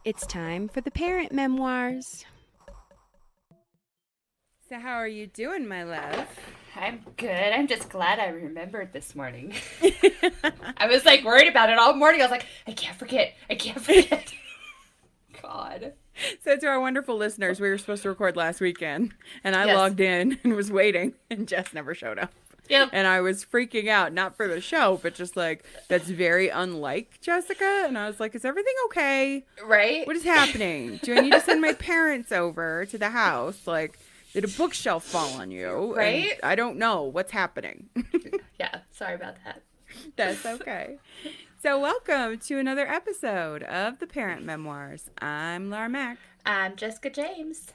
It's time for the Parent Memoirs. So how are you doing, my love? I'm good. I'm just glad I remembered this morning. I was like worried about it all morning. I was like, I can't forget. I can't forget. God. So to our wonderful listeners, we were supposed to record last weekend, and I Yes. logged in and was waiting, and Jess never showed up. Yep. And I was freaking out, not for the show, but just like, that's very unlike Jessica. And I was like, is everything okay? Right? What is happening? Do I need to send my parents over to the house? Like, did a bookshelf fall on you? Right? And I don't know what's happening. Yeah. Sorry about that. That's okay. So welcome to another episode of the Parent Memoirs. I'm Laura Mack. I'm Jessica James.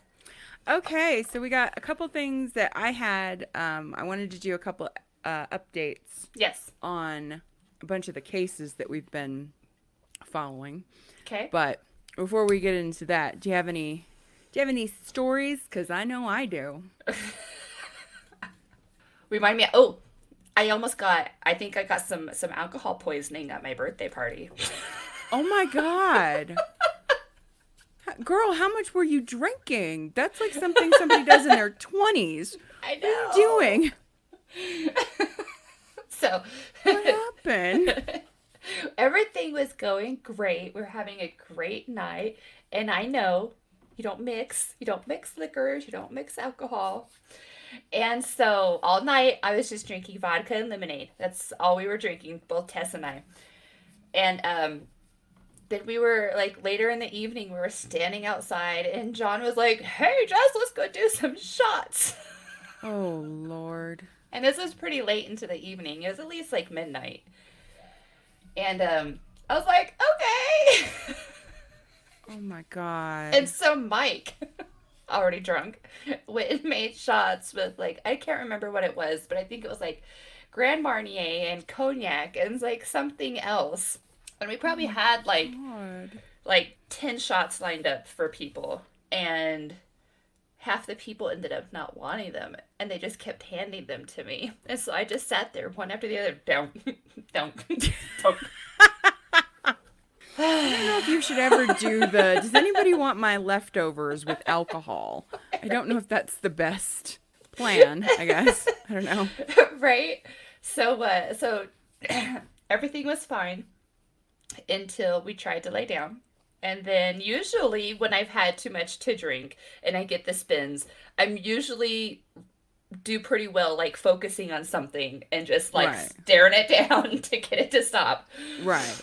Okay, so we got a couple things that I had. I wanted to do a couple updates Yes. on a bunch of the cases that we've been following. Okay. But before we get into that, do you have any stories? Because I know I do. Remind me. I think I got some alcohol poisoning at my birthday party. Oh my God. Girl, how much were you drinking? That's like something somebody does in their 20s. I know. What are you doing? So. What happened? Everything was going great. We're having a great night. And I know you don't mix liquors, you don't mix alcohol. And so all night I was just drinking vodka and lemonade. That's all we were drinking, both Tess and I. And then we were like later in the evening, we were standing outside and John was like, "Hey Jess, let's go do some shots." Oh Lord. And this was pretty late into the evening. It was at least like midnight. And I was like, "Okay." Oh my God. And so Mike, already drunk, went and made shots with like, I can't remember what it was, but I think it was like Grand Marnier and cognac and like something else. And we probably had God. like 10 shots lined up for people. And half the people ended up not wanting them. And they just kept handing them to me. And so I just sat there one after the other. Don't. I don't know if you should ever do does anybody want my leftovers with alcohol? I don't know if that's the best plan, I guess. I don't know. Right? So everything was fine until we tried to lay down. And then usually when I've had too much to drink and I get the spins, I'm usually do pretty well like focusing on something and just like Right. staring it down to get it to stop. Right.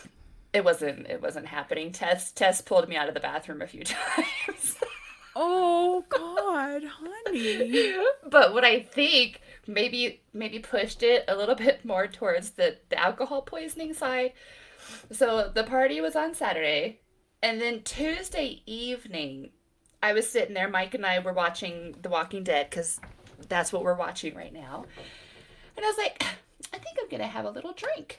It wasn't happening. Tess pulled me out of the bathroom a few times. Oh God, honey. But what I think maybe pushed it a little bit more towards the alcohol poisoning side. So the party was on Saturday, and then Tuesday evening, I was sitting there. Mike and I were watching The Walking Dead because that's what we're watching right now. And I was like, I think I'm gonna have a little drink.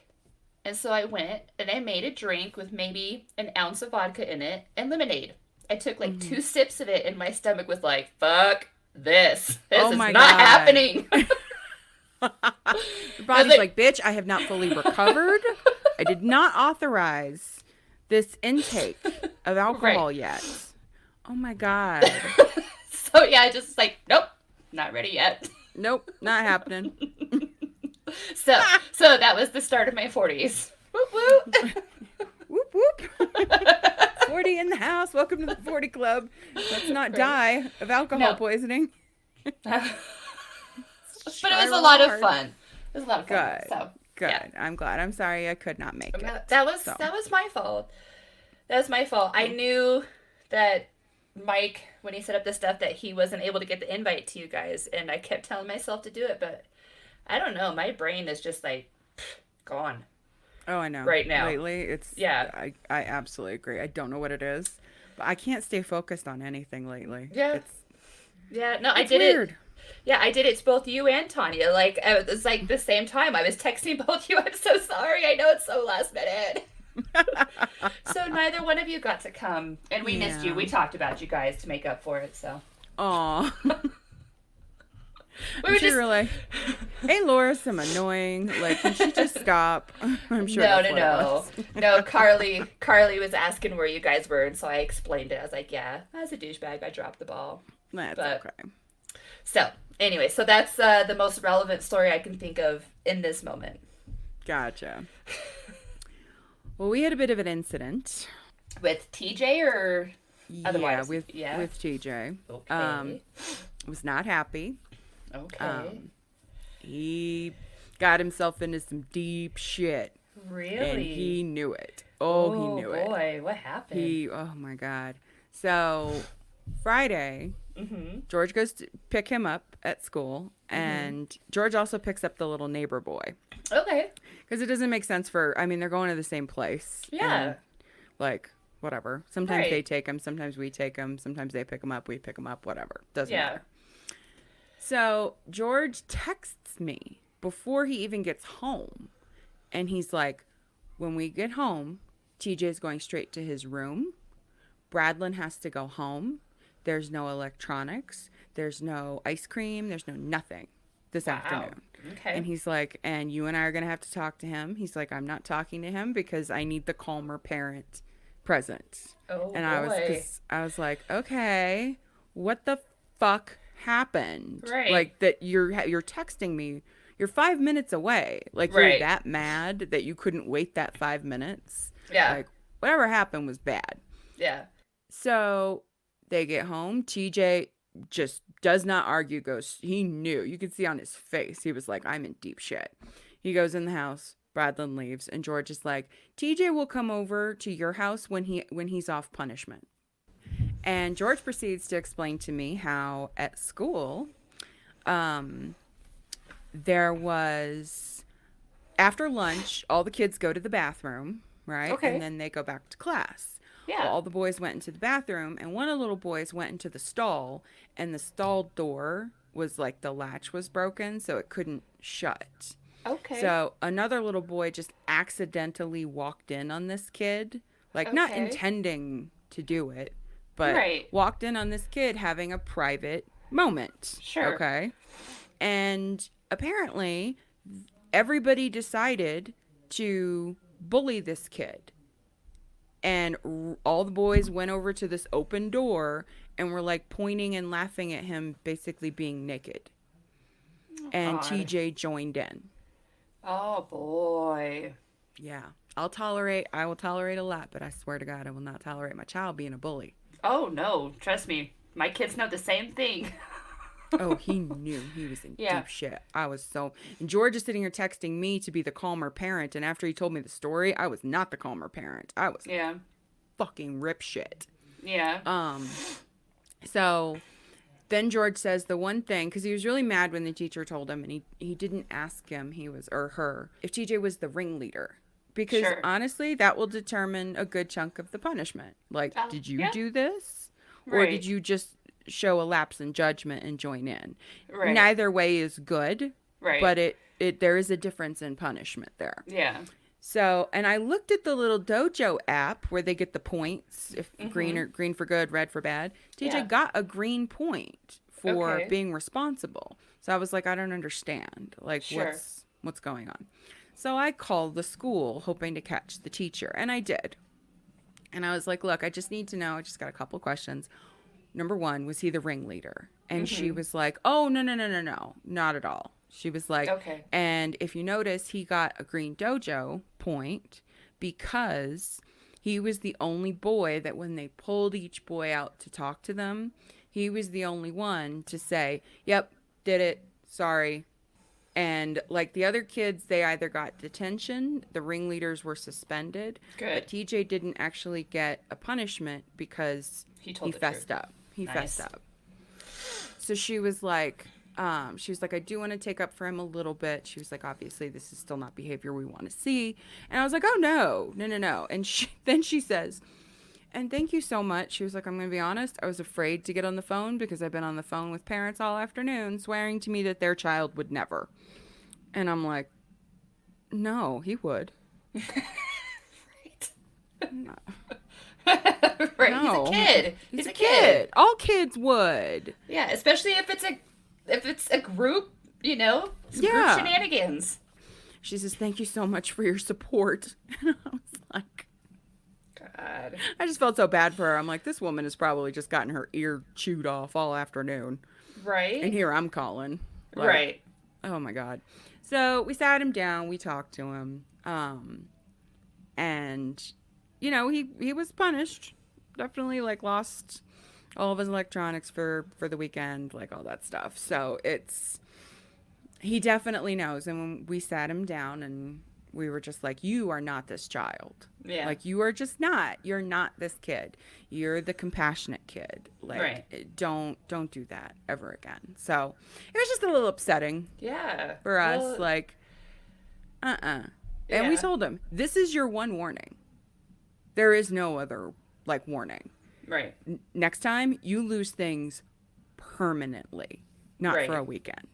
And so I went and I made a drink with maybe an ounce of vodka in it and lemonade. I took like 2 sips of it and my stomach was like, fuck this. This is not God. happening. Your body's like, bitch, I have not fully recovered. I did not authorize this intake of alcohol yet. Oh my God. So yeah, I just like, nope, not ready yet. Nope, not happening. So that was the start of my 40s. Whoop whoop. Whoop whoop. 40 in the house. Welcome to the 40 Club. Let's not die of alcohol poisoning. But it was a lot of fun. It was a lot of fun. Good. So, Good. yeah. I'm glad. I'm sorry I could not make it. That was my fault. That was my fault. I knew that Mike, when he set up this stuff, that he wasn't able to get the invite to you guys, and I kept telling myself to do it, but I don't know. My brain is just like gone. Oh, I know. Right now. Lately, it's I absolutely agree. I don't know what it is, but I can't stay focused on anything lately. Yeah. I It's did weird. it. Yeah, I did it to both you and Tanya. Like, it was like the same time. I was texting both you. I'm so sorry. I know it's so last minute. So neither one of you got to come, and we missed you. We talked about you guys to make up for it. So. Aw. I'm sure you're like, hey, Laura, some annoying. Like, can she just stop? I'm sure. No. Carly was asking where you guys were, and so I explained it. I was like, yeah, as a douchebag, I dropped the ball. That's okay. So, anyway, so that's the most relevant story I can think of in this moment. Gotcha. Well, we had a bit of an incident. With TJ or otherwise? With TJ. Okay. Was not happy. Okay. He got himself into some deep shit. Really? And he knew it. He knew it. Oh, boy. What happened? Oh, my God. So, Friday, George goes to pick him up at school, and George also picks up the little neighbor boy. Okay. Because it doesn't make sense they're going to the same place. Yeah. And, whatever. Sometimes they take him, sometimes we take him, sometimes they pick him up, we pick him up, whatever. Doesn't matter. So George texts me before he even gets home. And he's like, when we get home, TJ's going straight to his room. Bradlin has to go home. There's no electronics. There's no ice cream. There's no nothing this afternoon. Okay. And he's like, and you and I are going to have to talk to him. He's like, I'm not talking to him because I need the calmer parent present. Oh, and boy. I was like, okay, what the fuck happened? Right. Like that you're texting me. You're 5 minutes away. Like you're that mad that you couldn't wait that 5 minutes. Yeah. Like whatever happened was bad. Yeah. So they get home. TJ just does not argue. He knew. You could see on his face. He was like, I'm in deep shit. He goes in the house. Bradlin leaves, and George is like, TJ will come over to your house when he's off punishment. And George proceeds to explain to me how at school, there was, after lunch, all the kids go to the bathroom, right? Okay. And then they go back to class. Yeah. Well, all the boys went into the bathroom, and one of the little boys went into the stall, and the stall door was like the latch was broken, so it couldn't shut. Okay. So another little boy just accidentally walked in on this kid, like not intending to do it, but walked in on this kid having a private moment. Sure. Okay. And apparently everybody decided to bully this kid. And all the boys went over to this open door and were like pointing and laughing at him basically being naked. And TJ joined in. Oh, boy. Yeah. I will tolerate a lot, but I swear to God, I will not tolerate my child being a bully. Oh, no. Trust me. My kids know the same thing. Oh, he knew he was in deep shit. And George is sitting here texting me to be the calmer parent, and after he told me the story, I was not the calmer parent. I was fucking rip shit. Yeah. So then George says the one thing, because he was really mad when the teacher told him, and he didn't ask him, or her, if TJ was the ringleader. Because honestly, that will determine a good chunk of the punishment. Like, did you do this? Or did you just show a lapse in judgment and join in? Right. Neither way is good. Right. But there is a difference in punishment there. Yeah. So, and I looked at the little dojo app where they get the points, if green for good, red for bad. TJ got a green point for being responsible. So I was like, I don't understand. Like, what's going on? So I called the school hoping to catch the teacher, and I did. And I was like, look, I just need to know. I just got a couple questions. Number one, was he the ringleader? And she was like, oh, no, not at all. She was like, and if you notice, he got a green dojo point because he was the only boy that when they pulled each boy out to talk to them, he was the only one to say, yep, did it, sorry. And like the other kids, they either got detention, the ringleaders were suspended, but TJ didn't actually get a punishment because he fessed up. He fessed up. So she was like, I do want to take up for him a little bit. She was like, obviously, this is still not behavior we want to see. And I was like, oh, no. And then she says, and thank you so much. She was like, I'm going to be honest. I was afraid to get on the phone because I've been on the phone with parents all afternoon swearing to me that their child would never. And I'm like, no, he would. Right. No. Right. No. He's a kid. He's a kid. All kids would. Yeah, especially if it's a if it's a group, some group shenanigans. She says, thank you so much for your support. And I was like, God. I just felt so bad for her. I'm like, this woman has probably just gotten her ear chewed off all afternoon. Right. And here I'm calling. Like, right. Oh my God. So we sat him down. We talked to him. And, he was punished. Definitely, like, lost all of his electronics for the weekend, like, all that stuff. So he definitely knows. And when we sat him down and we were just like, you are not this child. Yeah. Like, you are just not. You're not this kid. You're the compassionate kid. Like, right. Don't do that ever again. So it was just a little upsetting. Yeah. For us, like, And we told him, this is your one warning. There is no other, like, warning. Right. Next time, you lose things permanently, not for a weekend.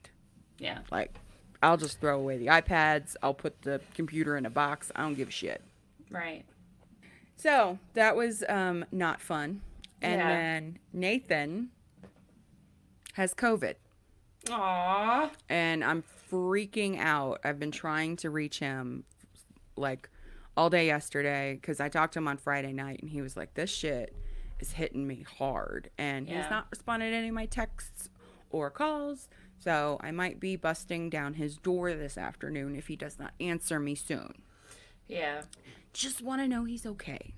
Yeah. Like, I'll just throw away the iPads. I'll put the computer in a box. I don't give a shit. Right. So that was not fun. And then Nathan has COVID. Aww. And I'm freaking out. I've been trying to reach him like all day yesterday because I talked to him on Friday night and he was like, this shit is hitting me hard. And he's not responded to any of my texts or calls. So I might be busting down his door this afternoon if he does not answer me soon. Yeah. Just want to know he's okay.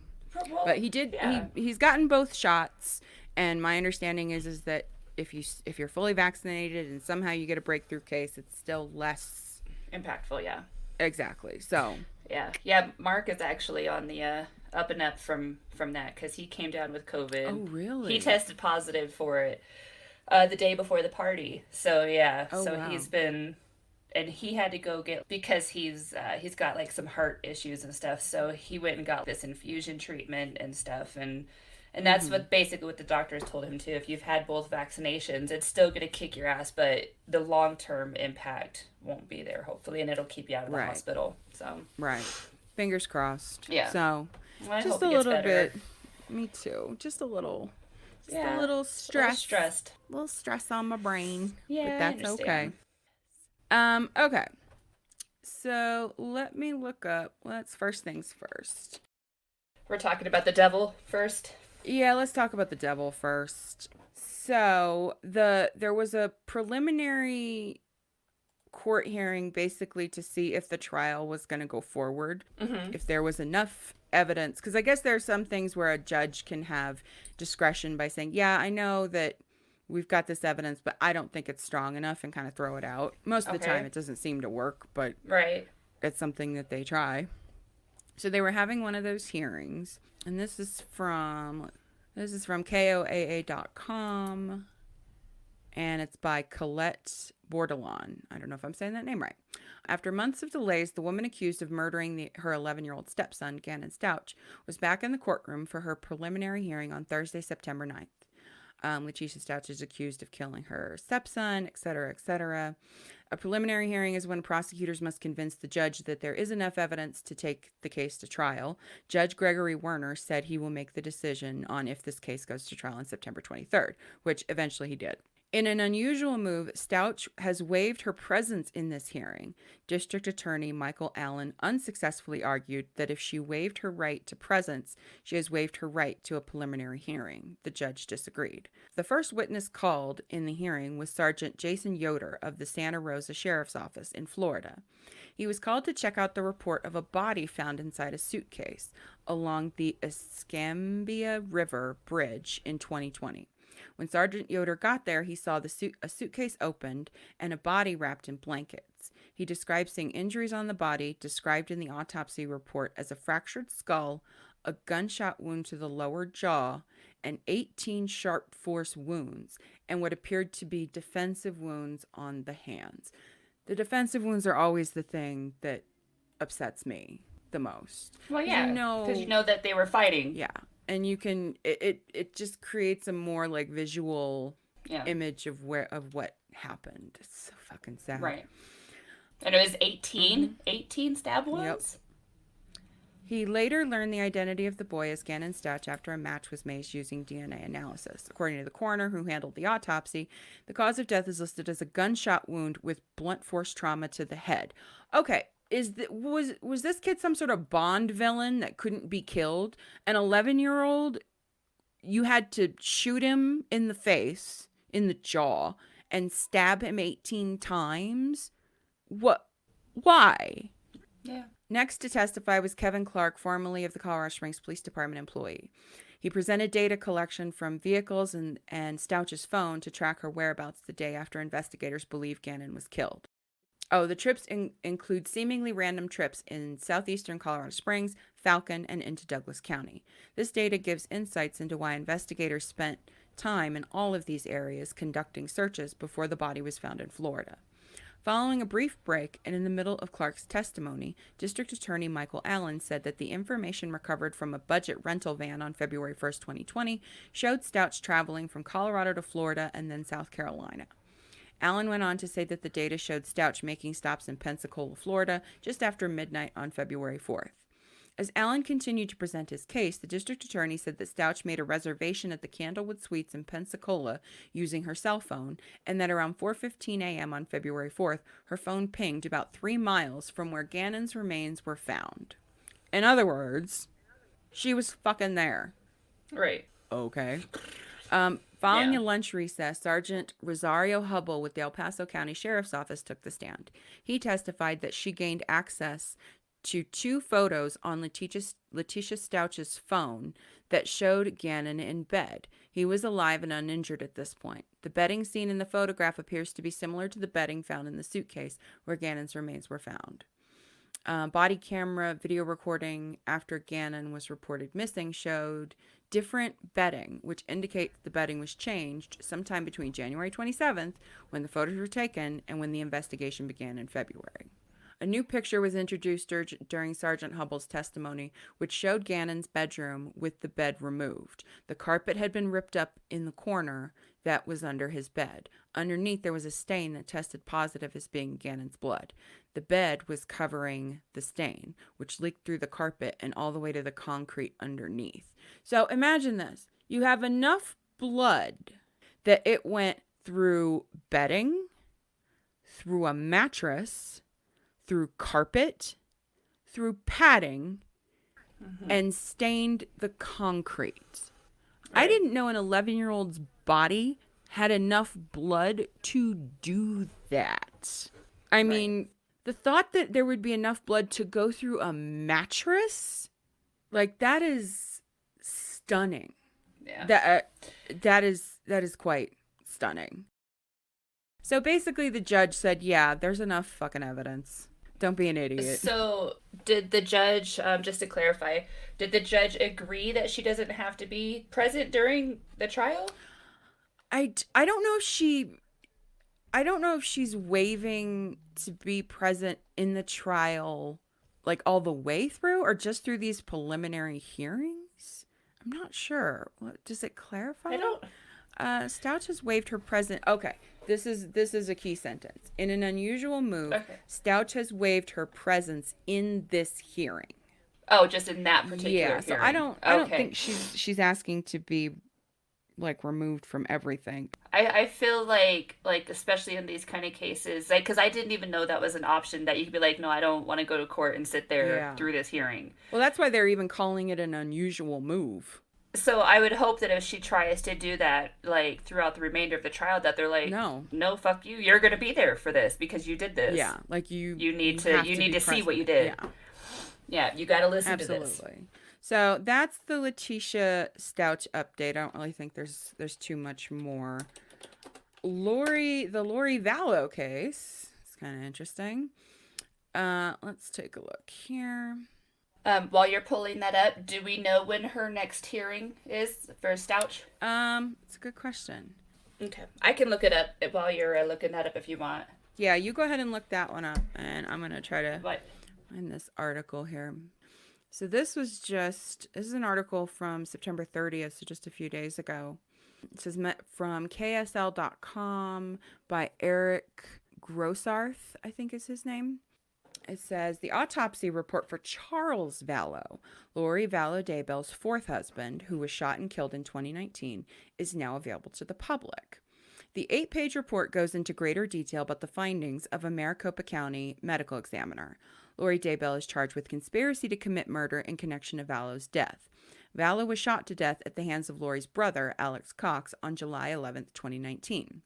Well, but he did. He's gotten both shots, and my understanding is that if you're fully vaccinated and somehow you get a breakthrough case, it's still less impactful. Yeah. Exactly. So. Yeah. Mark is actually on the up and up from that because he came down with COVID. Oh, really? He tested positive for it the day before the party. So yeah. Wow. He's been. And he had to go get, because he's got like some heart issues and stuff, so he went and got this infusion treatment and stuff, and that's what the doctors told him too. If you've had both vaccinations, it's still going to kick your ass, but the long-term impact won't be there, hopefully, and it'll keep you out of the hospital. So fingers crossed. Yeah. So just a little bit. Me too. Just a little. A little stressed. A little stress on my brain. Yeah, but that's okay. Okay. So let me look up. Let's first things first. We're talking about the devil first? Yeah, let's talk about the devil first. So there was a preliminary court hearing basically to see if the trial was going to go forward. Mm-hmm. If there was enough evidence. Because I guess there are some things where a judge can have discretion by saying, yeah, I know that we've got this evidence, but I don't think it's strong enough, and kind of throw it out. Most of the time it doesn't seem to work, but it's something that they try. So they were having one of those hearings, and this is from KOAA.com, and it's by Colette Bordelon. I don't know if I'm saying that name right. After months of delays, the woman accused of murdering her 11-year-old stepson, Gannon Stauch, was back in the courtroom for her preliminary hearing on Thursday, September 9th. Letecia Stauch is accused of killing her stepson, etc., etc. A preliminary hearing is when prosecutors must convince the judge that there is enough evidence to take the case to trial. Judge Gregory Werner said he will make the decision on if this case goes to trial on September 23rd, which eventually he did. In an unusual move, Stauch has waived her presence in this hearing. District Attorney Michael Allen unsuccessfully argued that if she waived her right to presence, she has waived her right to a preliminary hearing. The judge disagreed. The first witness called in the hearing was Sergeant Jason Yoder of the Santa Rosa Sheriff's Office in Florida. He was called to check out the report of a body found inside a suitcase along the Escambia River Bridge in 2020. When Sergeant Yoder got there, he saw a suitcase opened and a body wrapped in blankets. He described seeing injuries on the body, described in the autopsy report as a fractured skull, a gunshot wound to the lower jaw, and 18 sharp force wounds, and what appeared to be defensive wounds on the hands. The defensive wounds are always the thing that upsets me the most. Well, yeah, because you know that they were fighting. Yeah. And you can, it just creates a more like visual image of what happened. It's so fucking sad. Right. And it was 18 stab wounds? He later learned the identity of the boy as Gannon Stauch after a match was made using DNA analysis. According to the coroner who handled the autopsy, the cause of death is listed as a gunshot wound with blunt force trauma to the head. Okay, was this kid some sort of Bond villain that couldn't be killed? An 11-year-old, you had to shoot him in the face, in the jaw, and stab him 18 times? What? Why? Yeah. Next to testify was Kevin Clark, formerly of the Colorado Springs Police Department employee. He presented data collection from vehicles and Stauch's phone to track her whereabouts the day after investigators believe Gannon was killed. Oh, the trips include seemingly random trips in southeastern Colorado Springs, Falcon, and into Douglas County. This data gives insights into why investigators spent time in all of these areas conducting searches before the body was found in Florida. Following a brief break and in the middle of Clark's testimony, District Attorney Michael Allen said that the information recovered from a budget rental van on February 1st, 2020, showed Stauch traveling from Colorado to Florida and then South Carolina. Allen went on to say that the data showed Stauch making stops in Pensacola, Florida, just after midnight on February 4th. As Allen continued to present his case, the district attorney said that Stauch made a reservation at the Candlewood Suites in Pensacola using her cell phone, and that around 4:15 a.m. on February 4th, her phone pinged about 3 miles from where Gannon's remains were found. In other words, she was fucking there. Right. Okay. Following a lunch recess, Sergeant Rosario Hubble with the El Paso County Sheriff's Office took the stand. He testified that she gained access to 2 photos on Letecia Stauch's phone that showed Gannon in bed. He was alive and uninjured at this point. The bedding seen in the photograph appears to be similar to the bedding found in the suitcase where Gannon's remains were found. Body camera video recording after Gannon was reported missing showed different bedding, which indicates the bedding was changed sometime between January 27th, when the photos were taken, and when the investigation began in February. A new picture was introduced during Sergeant Hubble's testimony, which showed Gannon's bedroom with the bed removed. The carpet had been ripped up in the corner that was under his bed. Underneath, there was a stain that tested positive as being Gannon's blood. The bed was covering the stain, which leaked through the carpet and all the way to the concrete underneath. So imagine this. You have enough blood that it went through bedding, through a mattress, through carpet, through padding, and stained the concrete. Right. I didn't know an 11-year-old's body had enough blood to do that. I mean, the thought that there would be enough blood to go through a mattress, like, that is stunning. Yeah. That is quite stunning. So basically the judge said, yeah, there's enough fucking evidence. Don't be an idiot. So did the judge, just to clarify, did the judge agree that she doesn't have to be present during the trial? I don't know if she's waiving to be present in the trial, like, all the way through, or just through these preliminary hearings. I'm not sure. What, does it clarify? I don't. Stauch has waived her present. Okay, this is a key sentence. In an unusual move, Stauch has waived her presence in this hearing. Oh, just in that particular hearing. So I don't think she's asking to be, like, removed from everything. I feel like especially in these kind of cases, like, because I didn't even know that was an option, that you could be like, no, I don't want to go to court and sit there through this hearing. Well, that's why they're even calling it an unusual move. So I would hope that if she tries to do that, like, throughout the remainder of the trial, that they're like, no, fuck you, you're going to be there for this because you did this. Yeah, like you need to see what you did. Yeah, you got to listen to this. Absolutely. So that's the Letecia Stauch update. I don't really think there's too much more. The Lor Vallow case. It's kind of interesting. Let's take a look here. While you're pulling that up, do we know when her next hearing is for Stauch? It's a good question. Okay, I can look it up while you're looking that up if you want. Yeah, you go ahead and look that one up, and I'm gonna try to find this article here. So this is an article from September 30th, so just a few days ago. It says from KSL.com by Eric Grossarth, I think is his name. It says the autopsy report for Charles Vallow, Lor Vallow Daybell's fourth husband, who was shot and killed in 2019, is now available to the public. The 8-page report goes into greater detail about the findings of a Maricopa County medical examiner. Lor Daybell is charged with conspiracy to commit murder in connection to Vallow's death. Vallow was shot to death at the hands of Lori's brother, Alex Cox, on July 11, 2019.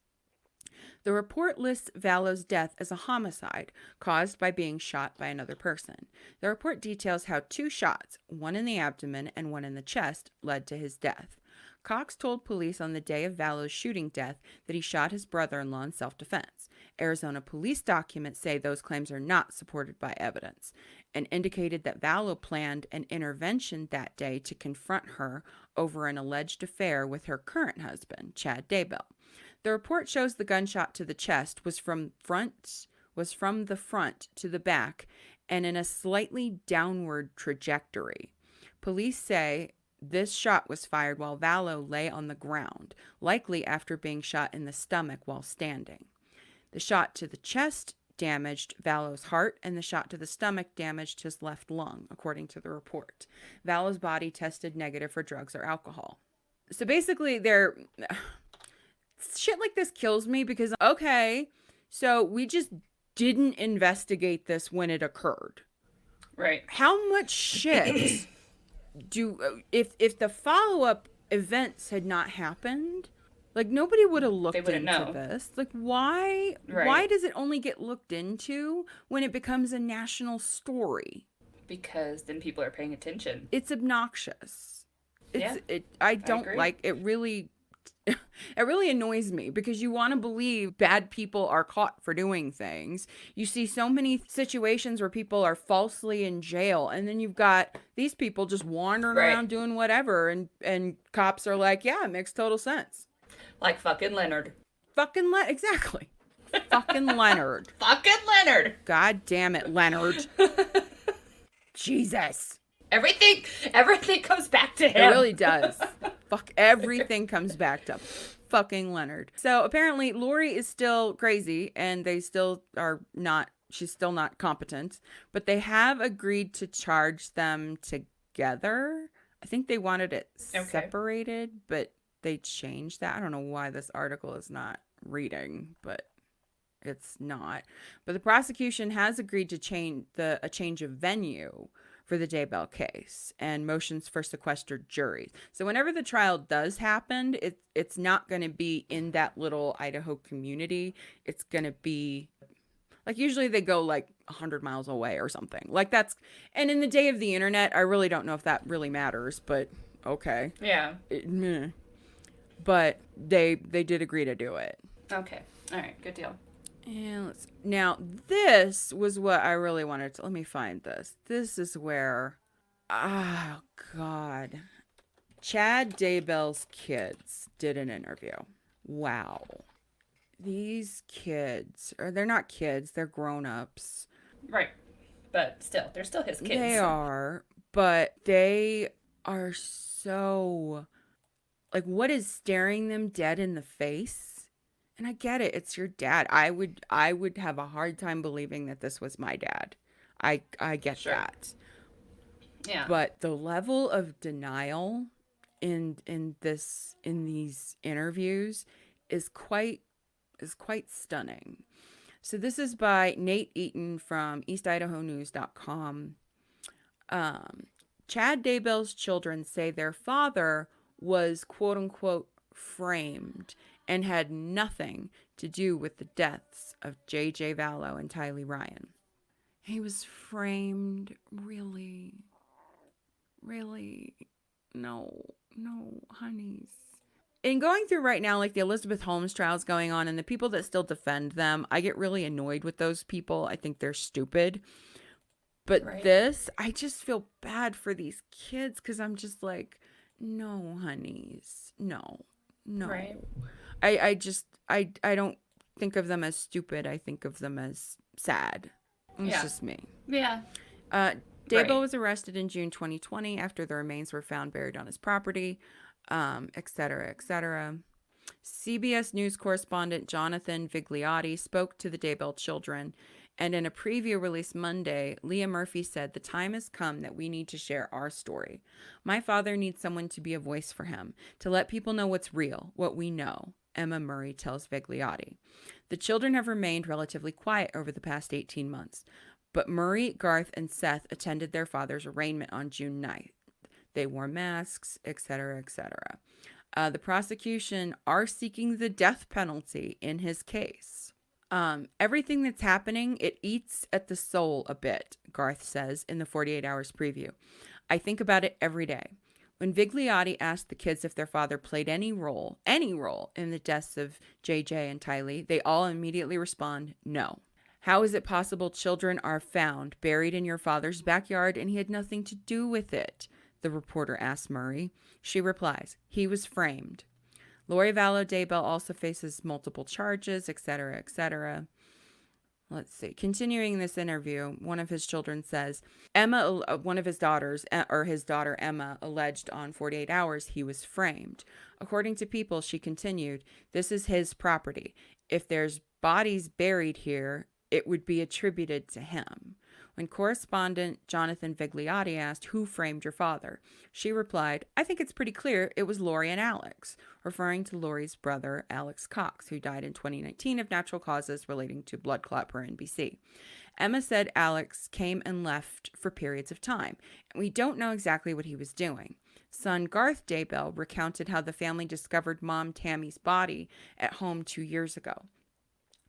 The report lists Vallow's death as a homicide caused by being shot by another person. The report details how 2 shots, one in the abdomen and one in the chest, led to his death. Cox told police on the day of Vallow's shooting death that he shot his brother-in-law in self-defense. Arizona police documents say those claims are not supported by evidence, and indicated that Vallow planned an intervention that day to confront her over an alleged affair with her current husband, Chad Daybell. The report shows the gunshot to the chest was from the front to the back and in a slightly downward trajectory. Police say this shot was fired while Vallow lay on the ground, likely after being shot in the stomach while standing. The shot to the chest damaged Vallow's heart, and the shot to the stomach damaged his left lung, according to the report. Vallow's body tested negative for drugs or alcohol. So basically, shit like this kills me because, okay, so we just didn't investigate this when it occurred. Right. How much shit if the follow-up events had not happened, like, nobody would have looked into this. Like, why does it only get looked into when it becomes a national story? Because then people are paying attention. It's obnoxious. I don't like it. Really, it really annoys me because you want to believe bad people are caught for doing things. You see so many situations where people are falsely in jail, and then you've got these people just wandering around doing whatever, and cops are like, yeah, it makes total sense. Like fucking Leonard. Exactly. Fucking Leonard. Fucking Leonard. God damn it, Leonard. Jesus. Everything comes back to him. It really does. Fuck, everything comes back to fucking Leonard. So apparently Lori is still crazy and she's still not competent, but they have agreed to charge them together. I think they wanted it separated, but they changed that. I don't know why this article is not reading, but it's not. But the prosecution has agreed to a change of venue for the Daybell case and motions for sequestered juries. So whenever the trial does happen, it's not going to be in that little Idaho community. It's going to be like, usually they go like 100 miles away or something. Like that's, and in the day of the internet, I really don't know if that really matters, but okay. Yeah. But they did agree to do it. Okay. All right. Good deal. And now this was what I really wanted to, let me find this. This is where, oh God, Chad Daybell's kids did an interview. Wow. These kids, or they're not kids, they're grown-ups. Right. But still, they're still his kids. They are, but they are so, like, what is staring them dead in the face? And I get it. It's your dad. I would have a hard time believing that this was my dad. I get that. Yeah. But the level of denial in these interviews is quite stunning. So this is by Nate Eaton from eastidahonews.com. Chad Daybell's children say their father was quote unquote framed and had nothing to do with the deaths of J.J. Vallow and Tylee Ryan. He was framed? Really? Really? No, honeys. In going through right now, like the Elizabeth Holmes trials going on and the people that still defend them, I get really annoyed with those people. I think they're stupid. But this, I just feel bad for these kids because I'm just like, no, honeys. No. Right. I don't think of them as stupid. I think of them as sad. It's just me. Yeah. Daybell was arrested in June 2020 after the remains were found buried on his property, et cetera, et cetera. CBS News correspondent Jonathan Vigliotti spoke to the Daybell children And in a preview released Monday, Leah Murphy said, "The time has come that we need to share our story. My father needs someone to be a voice for him, to let people know what's real, what we know," Emma Murray tells Vigliotti. The children have remained relatively quiet over the past 18 months, but Murray, Garth, and Seth attended their father's arraignment on June 9th. They wore masks, etc., etc. The prosecution are seeking the death penalty in his case. Everything that's happening, it eats at the soul a bit, Garth says in the 48 Hours preview. I think about it every day. When Vigliotti asked the kids if their father played any role in the deaths of JJ and Tylee, they all immediately respond, no. How is it possible children are found buried in your father's backyard and he had nothing to do with it? The reporter asks Murray. She replies, he was framed. Lor Vallow Daybell also faces multiple charges, etc., etc. Let's see. Continuing this interview, one of his children says, one of his daughters, or his daughter Emma, alleged on 48 Hours he was framed. According to People, she continued, this is his property. If there's bodies buried here, it would be attributed to him. When correspondent Jonathan Vigliotti asked, who framed your father? She replied, I think it's pretty clear it was Lori and Alex, referring to Lori's brother, Alex Cox, who died in 2019 of natural causes relating to blood clot per NBC. Emma said Alex came and left for periods of time, and we don't know exactly what he was doing. Son Garth Daybell recounted how the family discovered Mom Tammy's body at home 2 years ago.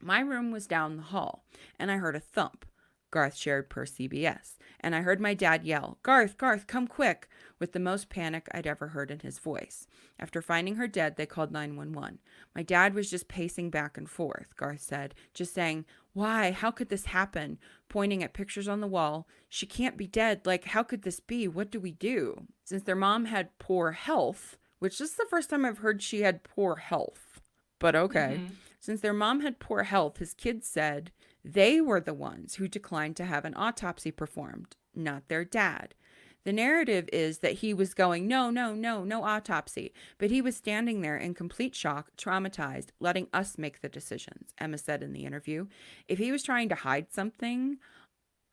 My room was down the hall, and I heard a thump. Garth shared per CBS, and I heard my dad yell, Garth, Garth, come quick, with the most panic I'd ever heard in his voice. After finding her dead, they called 911. My dad was just pacing back and forth, Garth said, just saying, why, how could this happen? Pointing at pictures on the wall. She can't be dead. Like, how could this be? What do we do? Since their mom had poor health, which this is the first time I've heard she had poor health, but okay. Mm-hmm. Since their mom had poor health, his kids said they were the ones who declined to have an autopsy performed, not their dad. The narrative is that he was going, no autopsy, but he was standing there in complete shock, traumatized, letting us make the decisions, Emma said in the interview. If he was trying to hide something,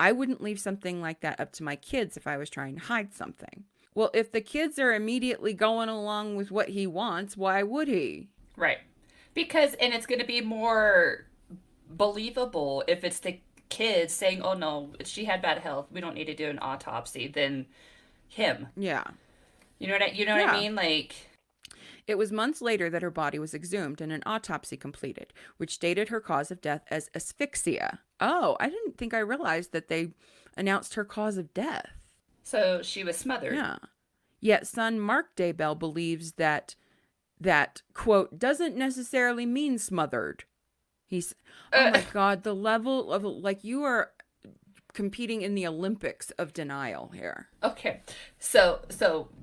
I wouldn't leave something like that up to my kids if I was trying to hide something. Well, if the kids are immediately going along with what he wants, why would he? Right. Because, and it's going to be more believable if it's the kids saying, oh no, she had bad health, we don't need to do an autopsy, than him. Yeah. You know what I mean? Like, it was months later that her body was exhumed and an autopsy completed, which stated her cause of death as asphyxia. Oh, I didn't think I realized that they announced her cause of death. So she was smothered. Yeah. Yet son Mark Daybell believes that, quote, doesn't necessarily mean smothered. He's, oh my God, the level of, like, you are competing in the Olympics of denial here. Okay. So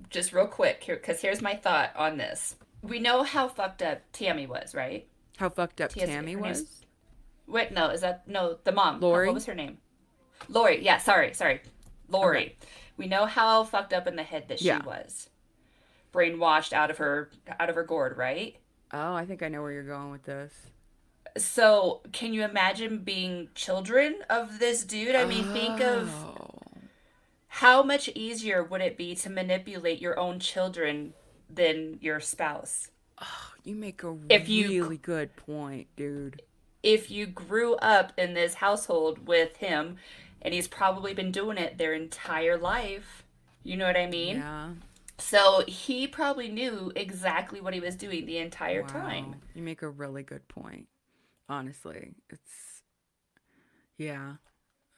just real quick here, because here's my thought on this. We know how fucked up Tammy was, right? How fucked up Tammy was? Wait, no, the mom. Lori? What was her name? Lori. Yeah, sorry. Lori. Okay. We know how fucked up in the head that she was. Brainwashed out of her gourd, right? Oh, I think I know where you're going with this. So, can you imagine being children of this dude? I mean, think of how much easier would it be to manipulate your own children than your spouse? Oh, you make a really good point, dude. If you grew up in this household with him, and he's probably been doing it their entire life, you know what I mean? Yeah. So he probably knew exactly what he was doing the entire time. You make a really good point. Honestly, it's, yeah.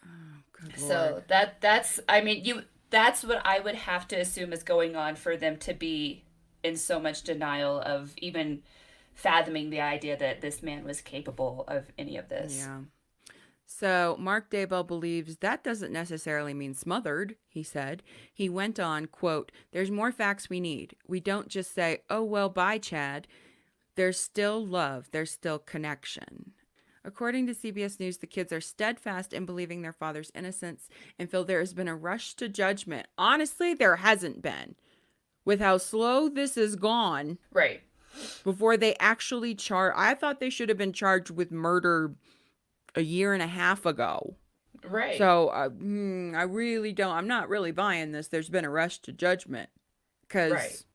Oh, good Lord. So that's what I would have to assume is going on for them to be in so much denial of even fathoming the idea that this man was capable of any of this. Yeah. So Mark Daybell believes that doesn't necessarily mean smothered, he said. He went on, quote, there's more facts we need. We don't just say, oh, well, bye, Chad. There's still love. There's still connection. According to CBS News, the kids are steadfast in believing their father's innocence and feel there has been a rush to judgment. Honestly, there hasn't been. With how slow this has gone. Right. Before they actually I thought they should have been charged with murder a year and a half ago. Right. So I really don't. I'm not really buying this. There's been a rush to judgment because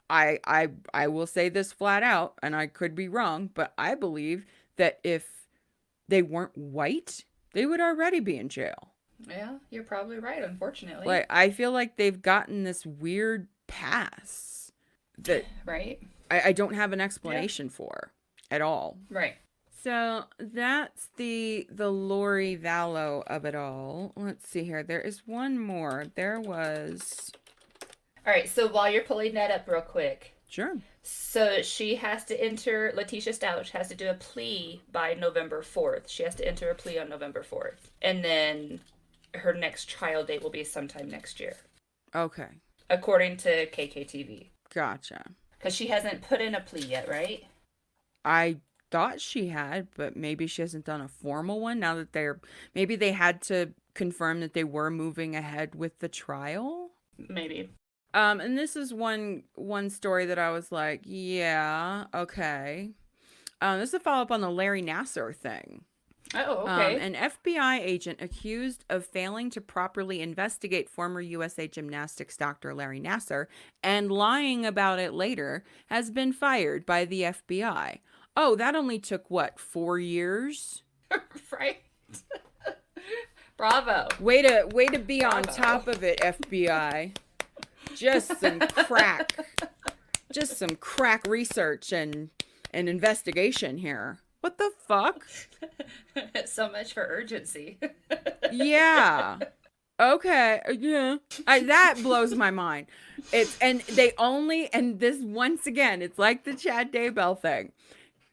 I will say this flat out, and I could be wrong, but I believe that if they weren't white, they would already be in jail. Yeah, you're probably right, unfortunately. Like, I feel like they've gotten this weird pass that right. I don't have an explanation for at all. Right. So that's the Lor Vallow of it all. Let's see here. There is one more. There was... All right, so while you're pulling that up real quick. Sure. So she has to enter, Letecia Stauch has to do a plea by November 4th. She has to enter a plea on November 4th. And then her next trial date will be sometime next year. Okay. According to KKTV. Gotcha. Because she hasn't put in a plea yet, right? I thought she had, but maybe she hasn't done a formal one now that maybe they had to confirm that they were moving ahead with the trial. Maybe. And this is one story that I was like, yeah, okay. This is a follow-up on the Larry Nassar thing. Oh, okay. An FBI agent accused of failing to properly investigate former USA Gymnastics doctor Larry Nassar and lying about it later has been fired by the FBI. Oh, that only took, 4 years? Right. Bravo. Way to be on top of it, FBI. Just some crack research and investigation here. What the fuck? So much for urgency. Yeah. Okay. Yeah. That blows my mind. And this once again, it's like the Chad Daybell thing.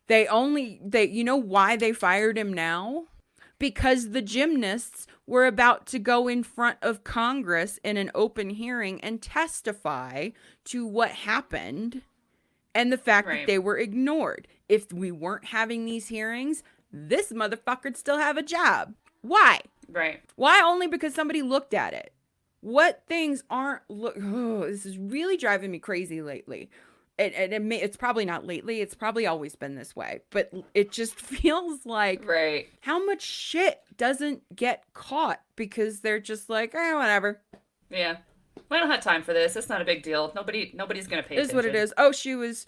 You know why they fired him now? Because the gymnasts were about to go in front of Congress in an open hearing and testify to what happened and the fact that they were ignored. If we weren't having these hearings, this motherfucker'd still have a job. Why? Right. Why? Only because somebody looked at it. What things aren't this is really driving me crazy lately. It's probably not lately. It's probably always been this way. But it just feels like how much shit doesn't get caught because they're just like, whatever. Yeah. We don't have time for this. It's not a big deal. Nobody's going to pay attention. Is what it is. Oh, she was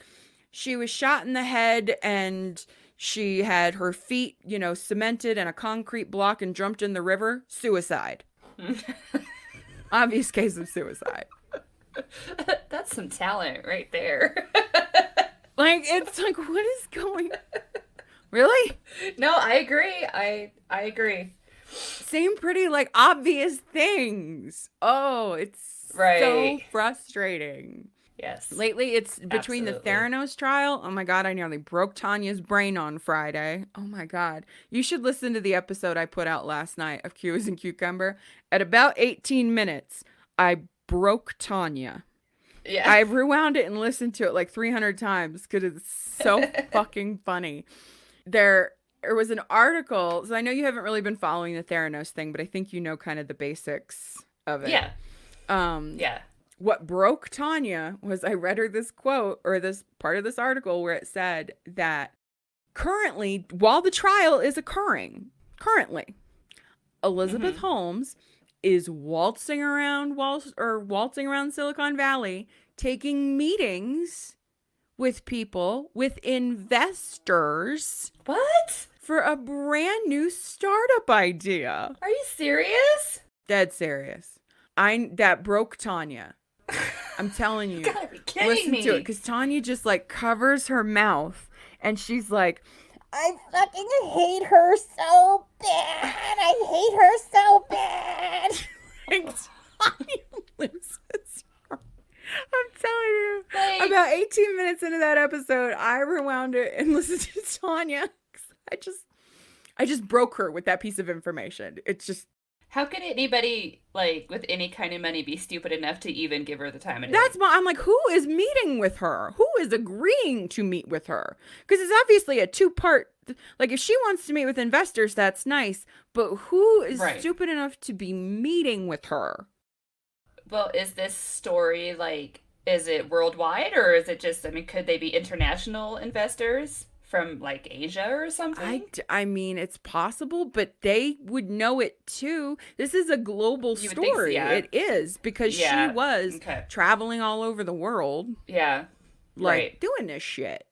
shot in the head and she had her feet, cemented in a concrete block and jumped in the river. Suicide. Obvious case of suicide. That's some talent right there. It's like, what is going... Really? No, I agree. I agree. Same pretty, obvious things. Oh, it's so frustrating. Yes. Lately, it's between the Theranos trial. Oh my God, I nearly broke Tanya's brain on Friday. Oh my God. You should listen to the episode I put out last night of Cues and Cucumber. At about 18 minutes, I broke Tanya. Yeah. I rewound it and listened to it 300 times because it's so fucking funny. There was an article, so I know you haven't really been following the Theranos thing, but I think you know kind of the basics of it. Yeah. Yeah. What broke Tanya was I read her this quote or this part of this article where it said that currently, while the trial is occurring, Elizabeth Holmes is waltzing around Silicon Valley, taking meetings with people, with investors. What? For a brand new startup idea. Are you serious? Dead serious. That broke Tanya. I'm telling you. You gotta be kidding me. Listen to it, because Tanya just covers her mouth and she's like, I fucking hate her so bad. I hate her so bad. Tanya loses her. I'm telling you. About 18 minutes into that episode, I rewound it and listened to Tanya. I just broke her with that piece of information. It's just... How could anybody, with any kind of money be stupid enough to even give her the time of day? I'm like, who is meeting with her? Who is agreeing to meet with her? Because it's obviously a two-part... if she wants to meet with investors, that's nice. But who is stupid enough to be meeting with her? Well, is this story, is it worldwide? Or is it just, could they be international investors from like Asia or something. I mean, it's possible, but they would know it too. This is a global You would think so, story. yeah. It is, because she was traveling all over the world. Yeah. Like, doing this shit.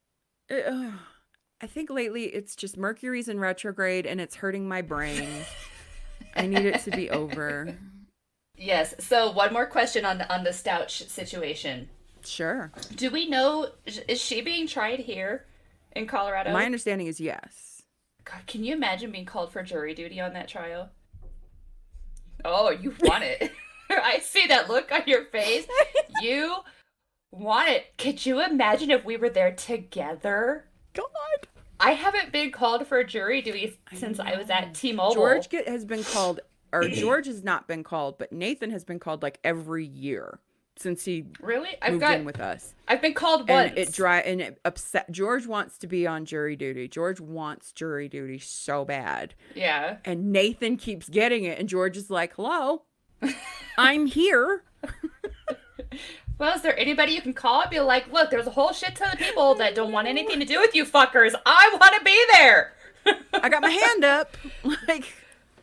I think lately it's just Mercury's in retrograde and it's hurting my brain. I need it to be over. Yes. So one more question on the Stauch situation. Sure. Do we know, is she being tried here in Colorado? My understanding is yes. God, can you imagine being called for jury duty on that trial? Oh, you want it. I see that look on your face. You want it. Could you imagine if we were there together? God. I haven't been called for jury duty since I was at T-Mobile. George has been called, or George has not been called, but Nathan has been called like every year since he moved in with us. I've been called once. And it upset. George wants to be on jury duty. George wants jury duty so bad. Yeah. And Nathan keeps getting it, and George is like, "Hello, I'm here." Well, is there anybody you can call and be like, look, there's a whole shit ton of people that don't want anything to do with you fuckers. I want to be there. I got my hand up. Like,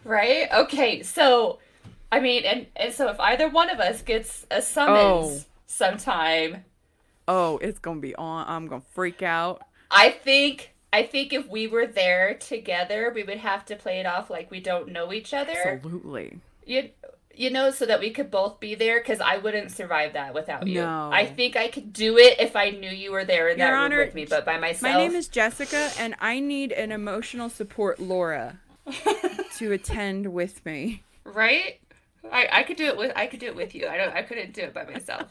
right? Okay, so, I mean, and so if either one of us gets a summons sometime. Oh, it's going to be on. I'm going to freak out. I think if we were there together, we would have to play it off like we don't know each other. Absolutely. You know, so that we could both be there, because I wouldn't survive that without you. No. I think I could do it if I knew you were there in that room with me, but by myself. My name is Jessica, and I need an emotional support Laura to attend with me. Right? I could do it with you. I couldn't do it by myself.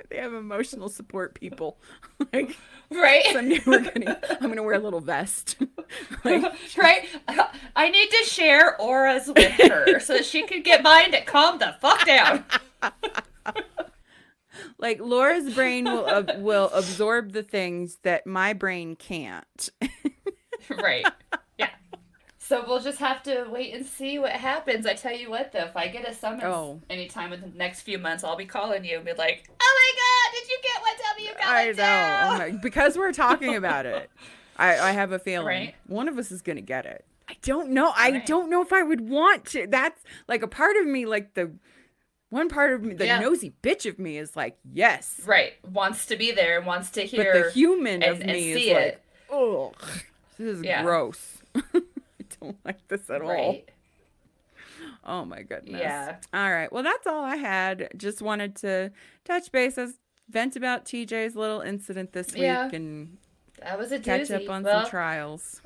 They have emotional support people. Like, right? Someday I'm gonna wear a little vest. Like, right? I need to share auras with her so that she can get mine to calm the fuck down. Like, Laura's brain will absorb the things that my brain can't. Right. Yeah. So we'll just have to wait and see what happens. I tell you what, though, if I get a summons anytime in the next few months, I'll be calling you and be like, "Oh my God, did you get what? Tell me you got it." I know. Because we're talking about it. I have a feeling one of us is going to get it. I don't know. I don't know if I would want to. That's like a part of me, like one part of me, the nosy bitch of me is like, yes. Right. Wants to be there, wants to hear. But the human of me is like, oh, this is gross. I don't like this at all. Oh my goodness. Yeah. All right. Well, that's all I had. Just wanted to touch base, vent about TJ's little incident this week and that was a doozy. Catch up on some trials.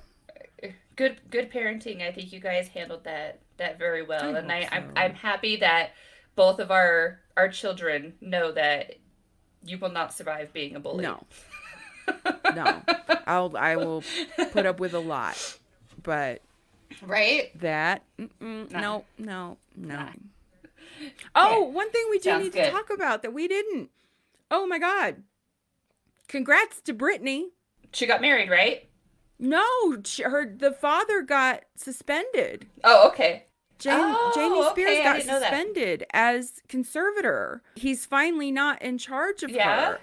Good parenting. I think you guys handled that very well. I'm happy that both of our children know that you will not survive being a bully. No. I will put up with a lot. But that no. Oh, one thing we do need to talk about that we didn't. Oh my God. Congrats to Britney. She got married, right? No, the father got suspended. Oh, okay. Jamie Spears got suspended as conservator. He's finally not in charge of her.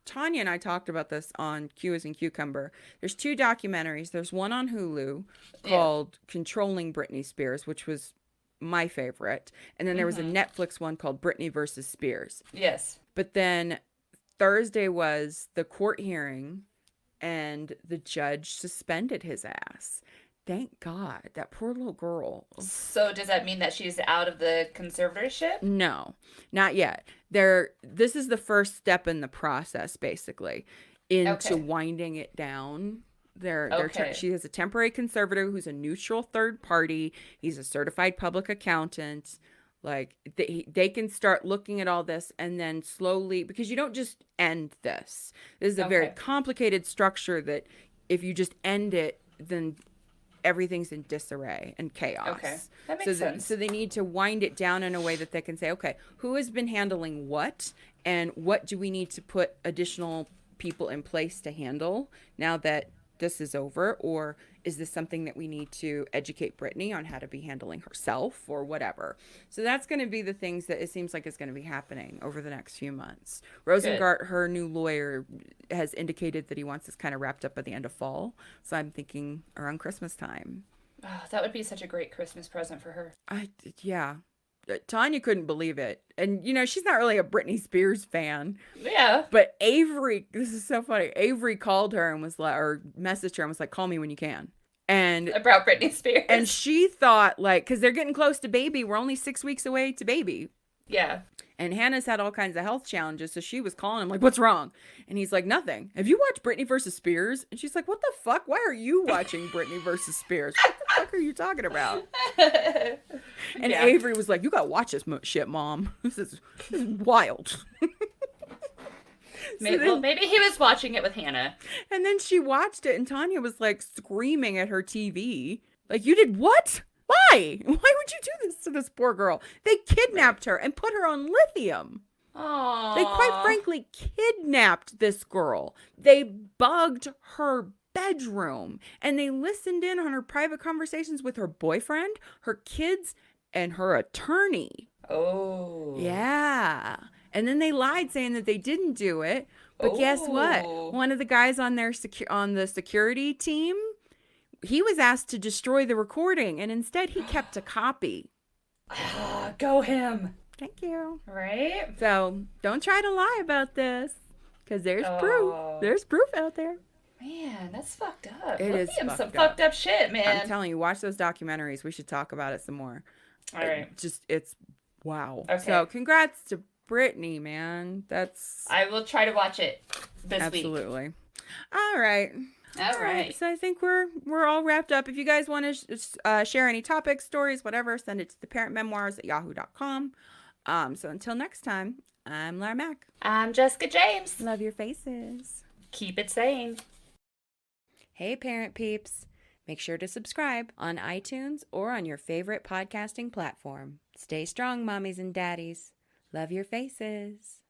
Tanya and I talked about this on Q as in Cucumber. There's 2 documentaries. There's one on Hulu called Controlling Britney Spears, which was my favorite. And then there was a Netflix one called Britney versus Spears. Yes. But then Thursday was the court hearing, and the judge suspended his ass. Thank God. That poor little girl. So does that mean that she's out of the conservatorship? No, not yet. This is the first step in the process, basically, into winding it down. She has a temporary conservator who's a neutral third party. He's a certified public accountant. Like, they can start looking at all this and then slowly, because you don't just end this. This is a very complicated structure that if you just end it, then everything's in disarray and chaos. Okay, that makes sense. So they need to wind it down in a way that they can say, okay, who has been handling what, and what do we need to put additional people in place to handle now that this is over, or is this something that we need to educate Britney on how to be handling herself or whatever? So that's going to be the things that it seems like is going to be happening over the next few months. Rosengart, her new lawyer, has indicated that he wants this kind of wrapped up at the end of fall. So I'm thinking around Christmas time. Oh, that would be such a great Christmas present for her. Yeah. Tanya couldn't believe it. And, you know, she's not really a Britney Spears fan. Yeah. But Avery, this is so funny. Avery called her and was like, or messaged her and was like, call me when you can. And about Britney Spears. And she thought, like, because they're getting close to baby. We're only 6 weeks away to baby. Yeah. And Hannah's had all kinds of health challenges. So she was calling him like, what's wrong? And he's like, nothing. Have you watched Britney versus Spears? And she's like, what the fuck? Why are you watching Britney versus Spears? What the fuck are you talking about? And Avery was like, you got to watch this shit, Mom. This is wild. Maybe he was watching it with Hannah. And then she watched it and Tanya was like screaming at her TV. Like, you did what? Why? Why would you do this to this poor girl? They kidnapped her and put her on lithium. Aww. They quite frankly kidnapped this girl. They bugged her bedroom and they listened in on her private conversations with her boyfriend, her kids, and her attorney. Oh. Yeah. And then they lied saying that they didn't do it. But guess what? One of the guys on their on the security team, he was asked to destroy the recording, and instead he kept a copy. Go him. Thank you. Right? So don't try to lie about this, because there's proof. There's proof out there. Man, that's fucked up. It is fucked up shit, man. I'm telling you, watch those documentaries. We should talk about it some more. All right. It's wow. Okay. So congrats to Britney, man. I will try to watch it this week. Absolutely. All right. All right. So I think we're all wrapped up. If you guys want to share any topics, stories, whatever, send it to theparentmemoirs@yahoo.com. So until next time, I'm Lara Mac. I'm Jessica James. Love your faces. Keep it sane. Hey, Parent Peeps. Make sure to subscribe on iTunes or on your favorite podcasting platform. Stay strong, mommies and daddies. Love your faces.